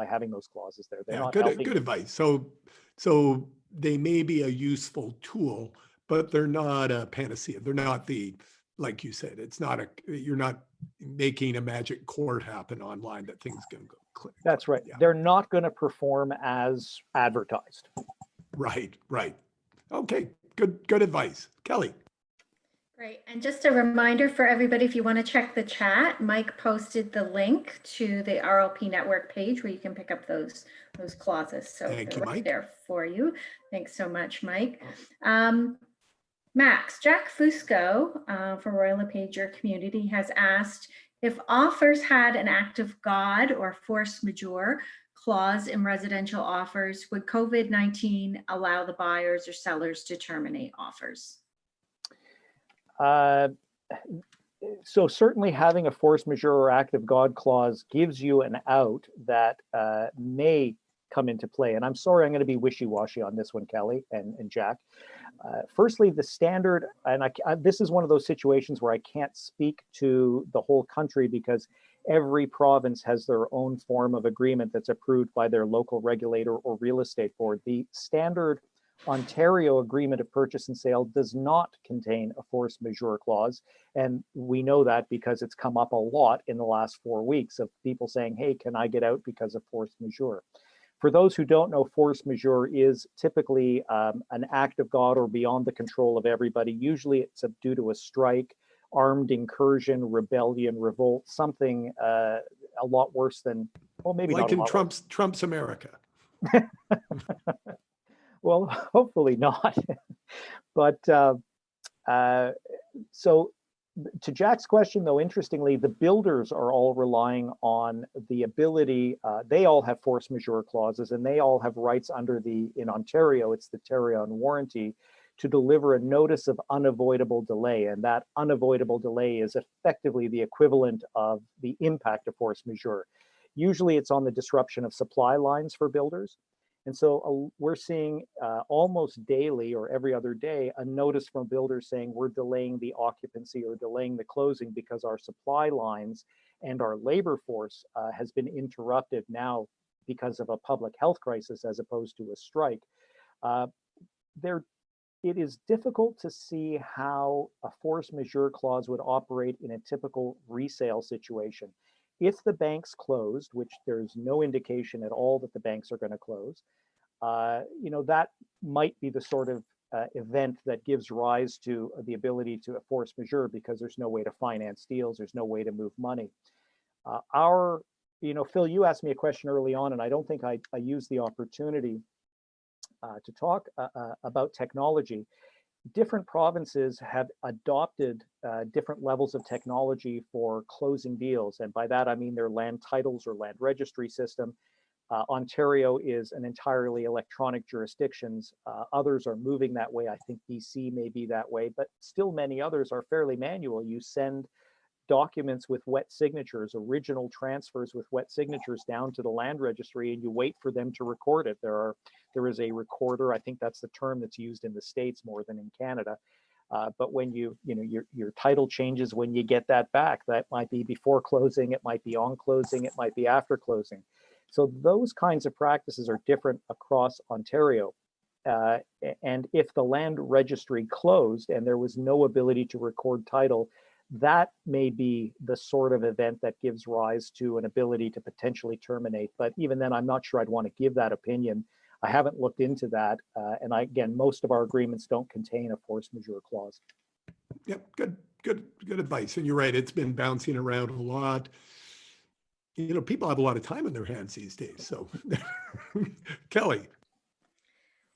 having those clauses there. They're not helping. Good advice. So they may be a useful tool, but they're not a panacea. They're not like you said, you're not making a magic court happen online that things can go click. That's right. Yeah. They're not going to perform as advertised. Right. Okay, good advice. Kelly. Great. And just a reminder for everybody, if you want to check the chat, Mike posted the link to the RLP network page where you can pick up those clauses. So thank you, right Mike. There for you. Thanks so much, Mike. Max, Jack Fusco from Royal LePage Your Community has asked if offers had an act of God or force majeure clause in residential offers, would COVID-19 allow the buyers or sellers to terminate offers? So certainly having a force majeure or act of God clause gives you an out that may come into play. And I'm sorry, I'm going to be wishy-washy on this one, Kelly and Jack. Firstly, the standard, and this is one of those situations where I can't speak to the whole country because every province has their own form of agreement that's approved by their local regulator or real estate board. The standard Ontario agreement of purchase and sale does not contain a force majeure clause. And we know that because it's come up a lot in the last 4 weeks of people saying, hey, can I get out because of force majeure? For those who don't know, force majeure is typically an act of God or beyond the control of everybody. Usually it's due to a strike, armed incursion, rebellion, revolt, something a lot worse than, well, maybe like not a in lot Trump's America. Well, hopefully not. But so to Jack's question, though, interestingly, the builders are all relying on the ability, they all have force majeure clauses and they all have rights under in Ontario, it's the Terrion warranty, to deliver a notice of unavoidable delay. And that unavoidable delay is effectively the equivalent of the impact of force majeure. Usually it's on the disruption of supply lines for builders. And so we're seeing almost daily or every other day a notice from builders saying we're delaying the occupancy or delaying the closing because our supply lines and our labor force has been interrupted now because of a public health crisis as opposed to a strike. It is difficult to see how a force majeure clause would operate in a typical resale situation. If the banks closed, which there's no indication at all that the banks are going to close, that might be the sort of event that gives rise to the ability to a force majeure because there's no way to finance deals, there's no way to move money. Phil, you asked me a question early on, and I don't think I used the opportunity to talk about technology. Different provinces have adopted different levels of technology for closing deals. And by that, I mean their land titles or land registry system. Ontario is an entirely electronic jurisdictions. Others are moving that way. I think BC may be that way, but still many others are fairly manual. You send documents with wet signatures, original transfers with wet signatures down to the land registry, and you wait for them to record it. There is a recorder. I think that's the term that's used in the States more than in Canada. But when your title changes when you get that back, that might be before closing, it might be on closing, it might be after closing. So those kinds of practices are different across Ontario. And if the land registry closed and there was no ability to record title, that may be the sort of event that gives rise to an ability to potentially terminate. But even then, I'm not sure I'd want to give that opinion. I haven't looked into that. And again, most of our agreements don't contain a force majeure clause. Yep, good advice. And you're right, it's been bouncing around a lot. People have a lot of time on their hands these days. So, Kelly.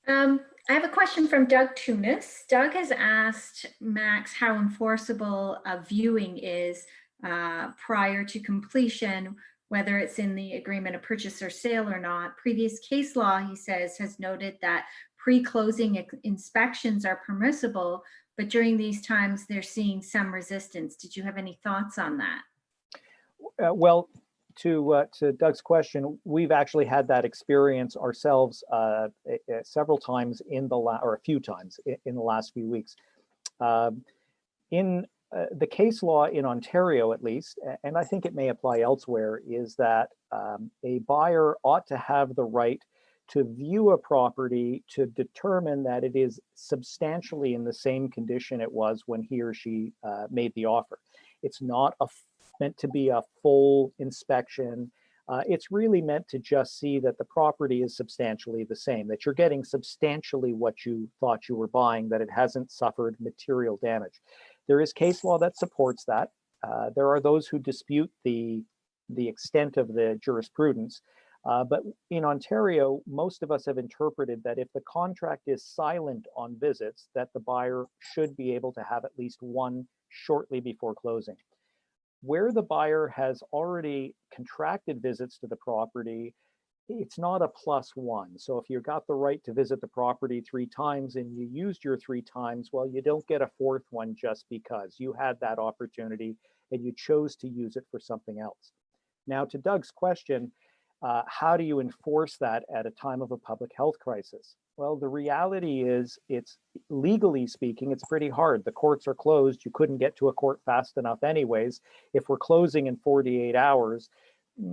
I have a question from Doug Tunis. Doug has asked Max how enforceable a viewing is prior to completion, whether it's in the agreement of purchase or sale or not. Previous case law, he says, has noted that pre-closing inspections are permissible, but during these times, they're seeing some resistance. Did you have any thoughts on that? Well, to Doug's question, we've actually had that experience ourselves several times or a few times in the last few weeks. In the case law in Ontario, at least, and I think it may apply elsewhere, is that a buyer ought to have the right to view a property to determine that it is substantially in the same condition it was when he or she made the offer. It's not meant to be a full inspection. It's really meant to just see that the property is substantially the same, that you're getting substantially what you thought you were buying, that it hasn't suffered material damage. There is case law that supports that. There are those who dispute the extent of the jurisprudence. But in Ontario, most of us have interpreted that if the contract is silent on visits, that the buyer should be able to have at least one shortly before closing. Where the buyer has already contracted visits to the property, it's not a +1. So if you got the right to visit the property 3 times and you used your 3 times, well, you don't get a 4th one just because you had that opportunity and you chose to use it for something else. Now, to Doug's question, How do you enforce that at a time of a public health crisis? Well, the reality is, it's legally speaking, it's pretty hard. The courts are closed. You couldn't get to a court fast enough anyways. If we're closing in 48 hours,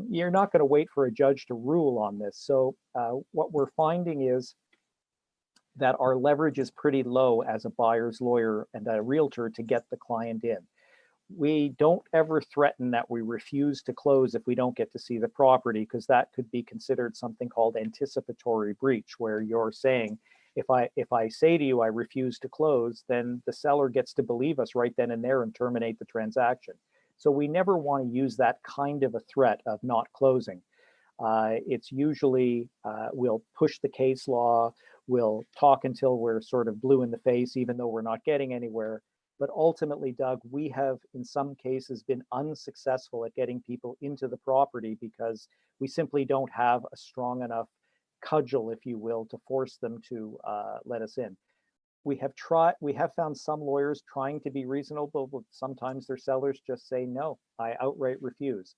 you're not going to wait for a judge to rule on this. So what we're finding is that our leverage is pretty low as a buyer's lawyer and a realtor to get the client in. We don't ever threaten that we refuse to close if we don't get to see the property, because that could be considered something called anticipatory breach, where you're saying, if I say to you, I refuse to close, then the seller gets to believe us right then and there and terminate the transaction. So we never want to use that kind of a threat of not closing. It's usually, we'll push the case law, we'll talk until we're sort of blue in the face, even though we're not getting anywhere. But ultimately, Doug, we have in some cases been unsuccessful at getting people into the property because we simply don't have a strong enough cudgel, if you will, to force them to let us in. We have found some lawyers trying to be reasonable, but sometimes their sellers just say, no, I outright refuse.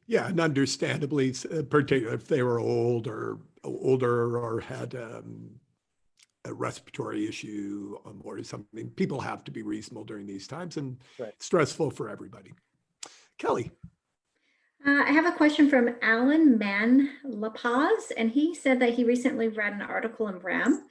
Yeah, and understandably, particularly if they were older or had a respiratory issue or something, people have to be reasonable during these times, and Right. stressful for everybody. Kelly. I have a question from Alan Mann La Paz, and he said that he recently read an article in RAM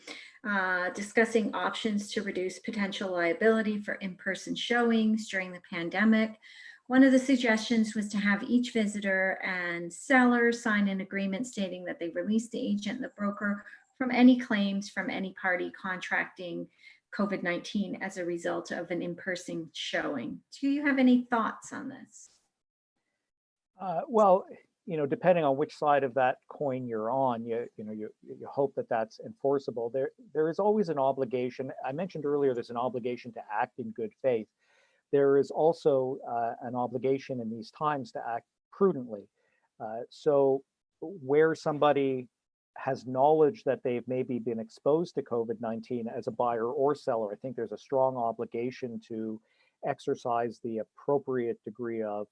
discussing options to reduce potential liability for in-person showings during the pandemic. One of the suggestions was to have each visitor and seller sign an agreement stating that they release the agent and the broker from any claims from any party contracting COVID-19 as a result of an in-person showing. Do you have any thoughts on this? Well, depending on which side of that coin you're on, you hope that that's enforceable. There is always an obligation. I mentioned earlier, there's an obligation to act in good faith. There is also an obligation in these times to act prudently. So where somebody has knowledge that they've maybe been exposed to COVID-19 as a buyer or seller, I think there's a strong obligation to exercise the appropriate degree of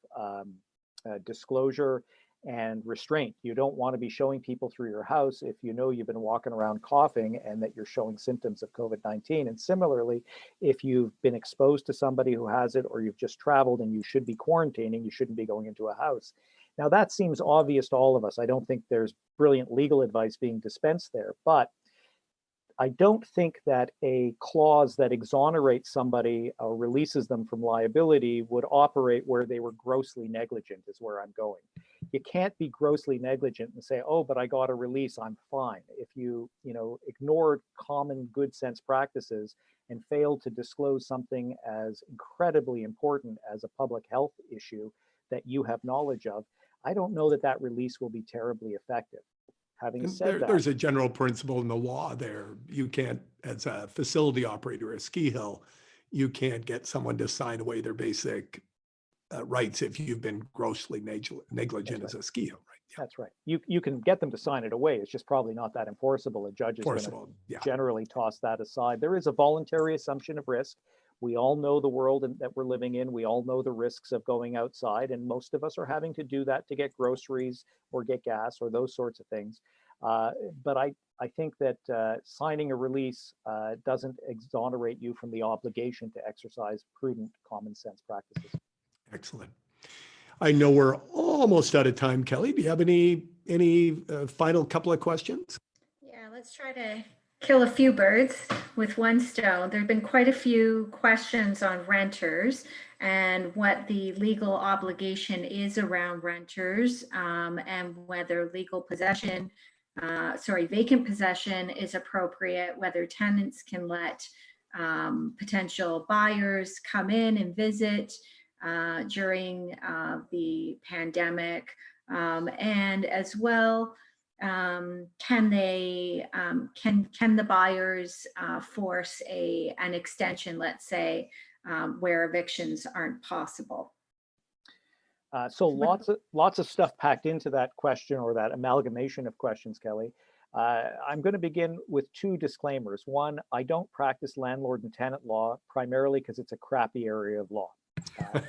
disclosure and restraint. You don't want to be showing people through your house if you know you've been walking around coughing and that you're showing symptoms of COVID-19. And similarly, if you've been exposed to somebody who has it, or you've just traveled and you should be quarantining, you shouldn't be going into a house. Now that seems obvious to all of us. I don't think there's brilliant legal advice being dispensed there, but I don't think that a clause that exonerates somebody or releases them from liability would operate where they were grossly negligent, is where I'm going. You can't be grossly negligent and say, oh, but I got a release, I'm fine. If you, ignored common good sense practices and failed to disclose something as incredibly important as a public health issue that you have knowledge of, I don't know that that release will be terribly effective. Having said that, there's a general principle in the law there. You can't, as a facility operator at ski hill, you can't get someone to sign away their basic rights if you've been grossly negligent as a ski hill, right? Yeah. That's right. You can get them to sign it away. It's just probably not that enforceable. A judge is going to generally toss that aside. There is a voluntary assumption of risk. We all know the world that we're living in. We all know the risks of going outside, and most of us are having to do that to get groceries or get gas or those sorts of things. But I think that signing a release doesn't exonerate you from the obligation to exercise prudent common sense practices. Excellent. I know we're almost out of time, Kelly. Do you have any final couple of questions? Yeah, let's try to kill a few birds with one stone. There have been quite a few questions on renters and what the legal obligation is around renters, and whether vacant possession is appropriate, whether tenants can let potential buyers come in and visit during the pandemic, and as well, can the buyers force an extension, let's say, where evictions aren't possible? So lots of stuff packed into that question, or that amalgamation of questions, Kelly. I'm going to begin with two disclaimers. One, I don't practice landlord and tenant law primarily because it's a crappy area of law,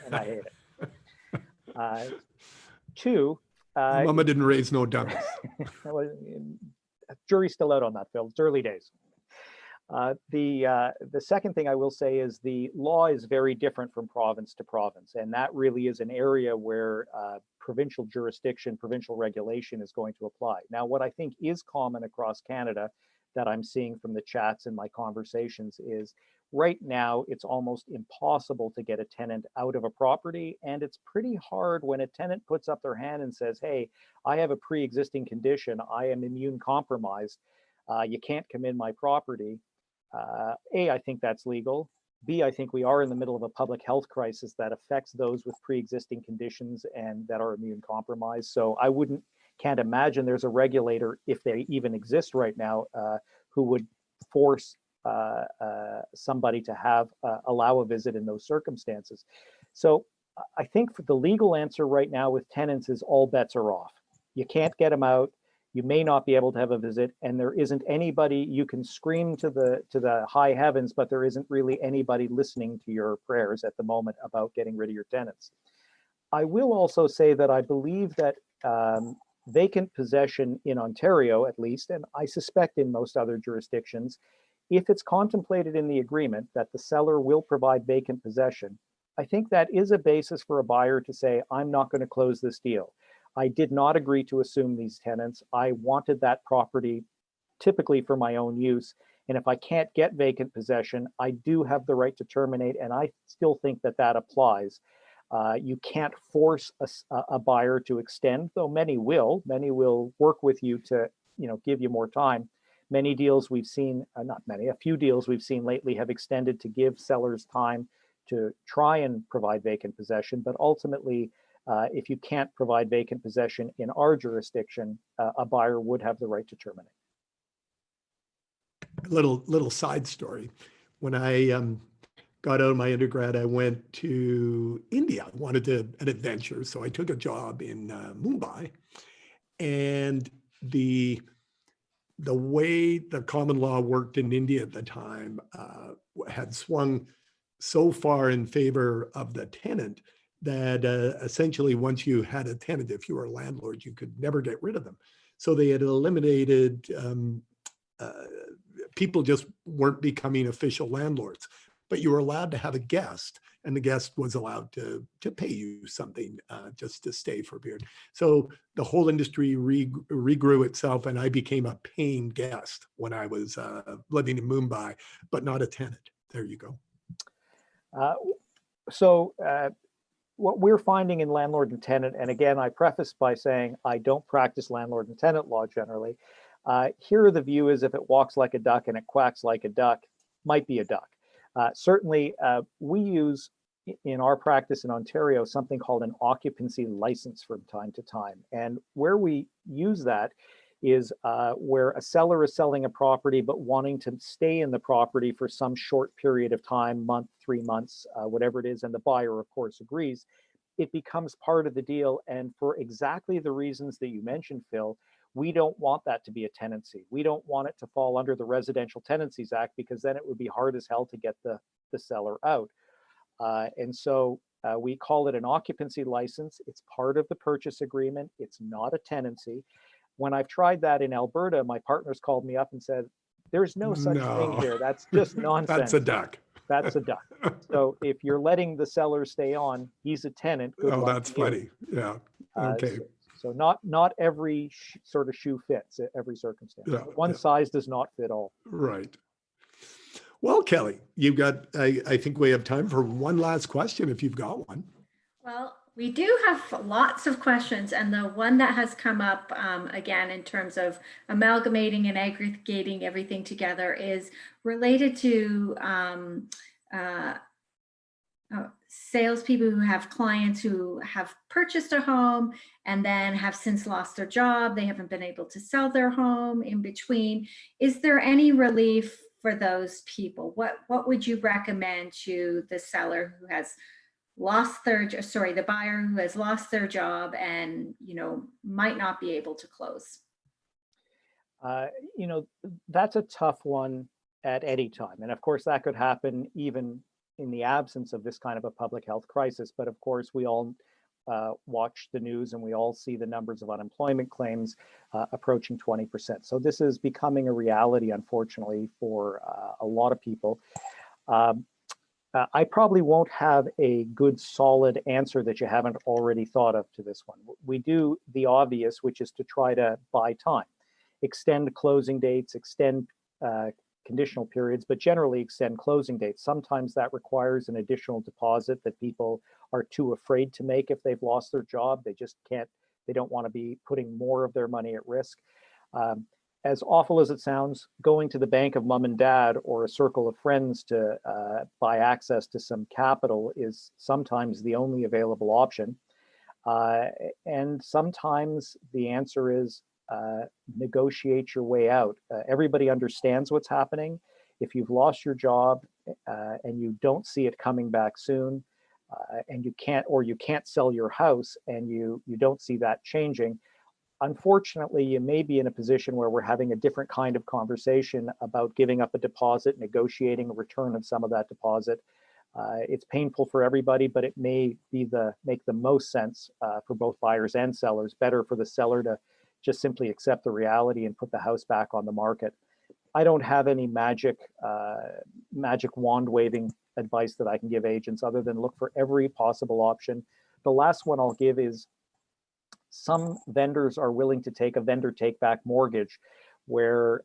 and I hate it. Two, Mama didn't raise no dummies. well, jury's still out on that, Phil. It's early days. The second thing I will say is the law is very different from province to province, and that really is an area where provincial jurisdiction, provincial regulation is going to apply. Now, what I think is common across Canada that I'm seeing from the chats and my conversations is right now it's almost impossible to get a tenant out of a property, and it's pretty hard when a tenant puts up their hand and says, hey, I have a pre-existing condition, I am immune compromised, you can't come in my property. A, I think that's legal. B, I think we are in the middle of a public health crisis that affects those with pre-existing conditions and that are immune compromised. So I can't imagine there's a regulator, if they even exist right now, who would force somebody to allow a visit in those circumstances. So I think for the legal answer right now with tenants is all bets are off. You can't get them out. You may not be able to have a visit, and there isn't anybody. You can scream to the high heavens, but there isn't really anybody listening to your prayers at the moment about getting rid of your tenants. I will also say that I believe that vacant possession in Ontario, at least, and I suspect in most other jurisdictions, if it's contemplated in the agreement that the seller will provide vacant possession, I think that is a basis for a buyer to say, I'm not going to close this deal. I did not agree to assume these tenants. I wanted that property typically for my own use. And if I can't get vacant possession, I do have the right to terminate. And I still think that that applies. You can't force a buyer to extend, though many will. Many will work with you to, give you more time. Many deals we've seen, not many, a few deals we've seen lately have extended to give sellers time to try and provide vacant possession. But ultimately, if you can't provide vacant possession in our jurisdiction, a buyer would have the right to terminate. Little side story. When I got out of my undergrad, I went to India. I wanted an adventure, so I took a job in Mumbai. And the way the common law worked in India at the time had swung so far in favor of the tenant that essentially once you had a tenant, if you were a landlord, you could never get rid of them. So they had eliminated, people just weren't becoming official landlords, but you were allowed to have a guest, and the guest was allowed to pay you something just to stay for a period. So the whole industry regrew itself, and I became a paying guest when I was living in Mumbai, but not a tenant. There you go. What we're finding in landlord and tenant, and again, I preface by saying I don't practice landlord and tenant law generally. Here the view is if it walks like a duck and it quacks like a duck, might be a duck. Certainly, we use in our practice in Ontario something called an occupancy license from time to time. And where we use that is where a seller is selling a property but wanting to stay in the property for some short period of time, month, 3 months, whatever it is, and the buyer, of course, agrees. It becomes part of the deal. And for exactly the reasons that you mentioned, Phil, we don't want that to be a tenancy. We don't want it to fall under the Residential Tenancies Act, because then it would be hard as hell to get the seller out. And so we call it an occupancy license. It's part of the purchase agreement. It's not a tenancy. When I've tried that in Alberta, my partners called me up and said, there's no such thing here. That's just nonsense. That's a duck. That's a duck. So if you're letting the seller stay on, he's a tenant. Good luck that's to you. funny. Yeah. Okay. So not every sort of shoe fits every circumstance. Yeah, One size does not fit all. Right. Well, Kelly, you've got, I think we have time for one last question if you've got one. Well, we do have lots of questions, and the one that has come up again in terms of amalgamating and aggregating everything together is related to salespeople who have clients who have purchased a home and then have since lost their job. They haven't been able to sell their home in between. Is there any relief for those people? What would you recommend to the seller who has lost the buyer who has lost their job and, might not be able to close? That's a tough one at any time. And of course, that could happen even in the absence of this kind of a public health crisis. But of course, we all watch the news and we all see the numbers of unemployment claims approaching 20%. So this is becoming a reality, unfortunately, for a lot of people. I probably won't have a good solid answer that you haven't already thought of to this one. We do the obvious, which is to try to buy time, extend closing dates, extend conditional periods, but generally extend closing dates. Sometimes that requires an additional deposit that people are too afraid to make if they've lost their job. They just can't, they don't want to be putting more of their money at risk. As awful as it sounds, going to the bank of mom and dad or a circle of friends to buy access to some capital is sometimes the only available option. And sometimes the answer is negotiate your way out. Everybody understands what's happening. If you've lost your job and you don't see it coming back soon, and you can't sell your house and you don't see that changing, unfortunately, you may be in a position where we're having a different kind of conversation about giving up a deposit, negotiating a return of some of that deposit. It's painful for everybody, but it may be make the most sense for both buyers and sellers. Better for the seller to just simply accept the reality and put the house back on the market. I don't have any magic wand waving advice that I can give agents other than look for every possible option. The last one I'll give is some vendors are willing to take a vendor take back mortgage where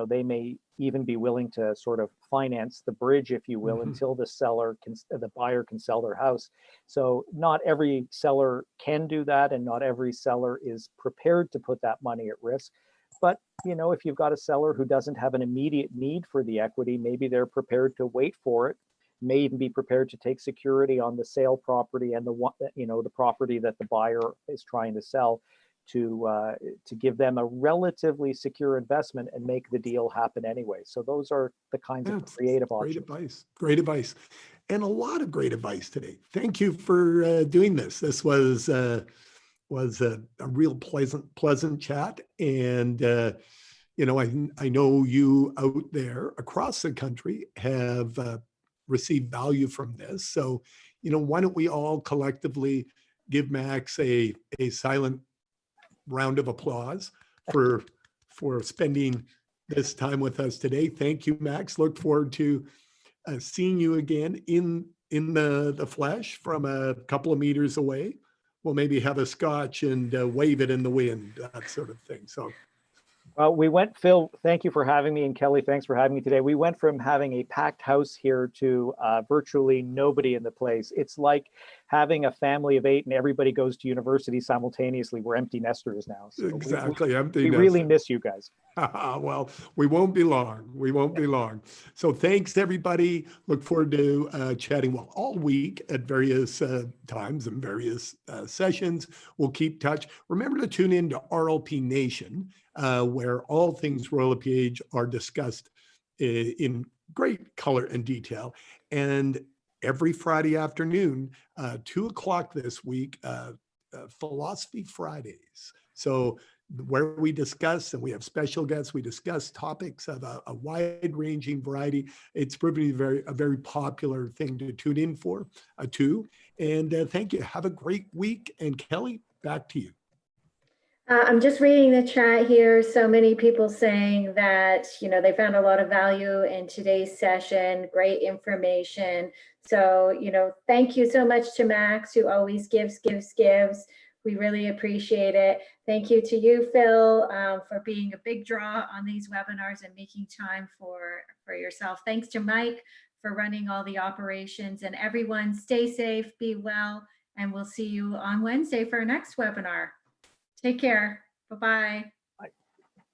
they may even be willing to sort of finance the bridge, if you will, until the buyer can sell their house. So not every seller can do that, and not every seller is prepared to put that money at risk. But if you've got a seller who doesn't have an immediate need for the equity, maybe they're prepared to wait for it, may even be prepared to take security on the sale property and the property that the buyer is trying to sell to give them a relatively secure investment and make the deal happen anyway. So those are the kinds of creative options. Great advice, and a lot of great advice today. Thank you for doing this. This was a real pleasant chat, and I know you out there across the country have received value from this. So why don't we all collectively give Max a silent round of applause for spending this time with us today. Thank you, Max. Look forward to seeing you again in the flesh from a couple of meters away. We'll maybe have a scotch and wave it in the wind, that sort of thing. So, well, Phil, thank you for having me, and Kelly, thanks for having me today. We went from having a packed house here to virtually nobody in the place. It's like having a family of 8 and everybody goes to university simultaneously. We're empty nesters now. So exactly, we really miss you guys. Well, we won't be long. We won't be long. So thanks, everybody. Look forward to chatting all week at various times and various sessions. We'll keep touch. Remember to tune in to RLP Nation, where all things Royal LePage are discussed in great color and detail. And every Friday afternoon, 2 o'clock this week, Philosophy Fridays. So where we discuss, and we have special guests, we discuss topics of a wide-ranging variety. It's proving to be a very popular thing to tune in for, too. And thank you. Have a great week. And Kelly, back to you. I'm just reading the chat here. So many people saying that, they found a lot of value in today's session, great information. So, thank you so much to Max, who always gives. We really appreciate it. Thank you to you, Phil, for being a big draw on these webinars and making time for yourself. Thanks to Mike for running all the operations, and everyone stay safe, be well, and we'll see you on Wednesday for our next webinar. Take care. Bye-bye.